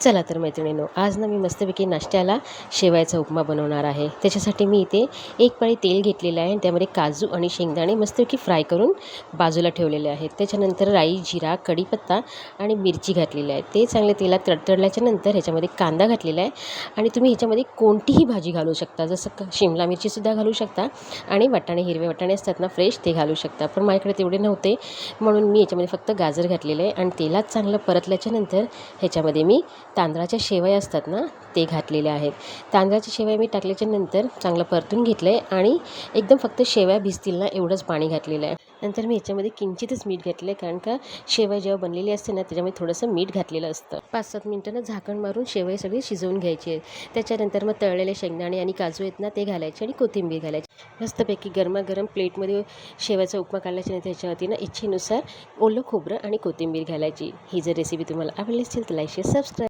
चला तर मैत्रिणींनो, आज ना मी मस्तपैकी नाश्त्याला शेवयाचा उपमा बनवणार आहे। त्याच्यासाठी मी इथे एक पळी तेल घेतलेलं आहे आणि त्यामध्ये काजू आणि शेंगदाणे मस्तपैकी फ्राय करून बाजूला ठेवलेले आहेत। त्याच्यानंतर राई, जिरा, कढीपत्ता आणि मिरची घातलेली आहे। ते चांगले तेलात तडतडल्याच्या नंतर ह्याच्यामध्ये कांदा घातलेला आहे आणि तुम्ही ह्याच्यामध्ये कोणतीही भाजी घालू शकता, जसं शिमला मिरचीसुद्धा घालू शकता आणि वाटाणे, हिरवे वाटाणे असतात ना फ्रेश, ते घालू शकता। पण माझ्याकडे तेवढे नव्हते म्हणून मी ह्याच्यामध्ये फक्त गाजर घातलेले आहे आणि तेलात चांगलं परतल्याच्या नंतर ह्याच्यामध्ये मी तांदळाच्या शेवया असतात ना ते घातलेले आहेत। तांदळाच्या शेवया मी टाकल्याच्या नंतर चांगलं परतून घेतलं आहे आणि एकदम फक्त शेवया भिजतील ना एवढंच पाणी घातलेलं आहे। नंतर मी ह्याच्यामध्ये किंचितच मीठ घातलं आहे, कारण का शेवया जेव्हा बनलेली असते ना त्याच्यामध्ये थोडंसं मीठ घातलेलं असतं। 5-7 मिनिटांना झाकण मारून शेवया सगळी शिजवून घ्यायची आहे। त्याच्यानंतर मग तळलेले शेंगदाणे आणि काजू आहेत ना ते घालायचे आणि कोथिंबीर घालायची। मस्तपैकी गरमागरम प्लेटमध्ये शेवयाचा उपमा काढल्याच्या नंतर त्याच्यावरती ना इच्छेनुसार ओलं खोबरं आणि कोथिंबीर घालायची। ही जर रेसिपी तुम्हाला आवडली असेल तर लाईक, शेअर, सबस्क्राईब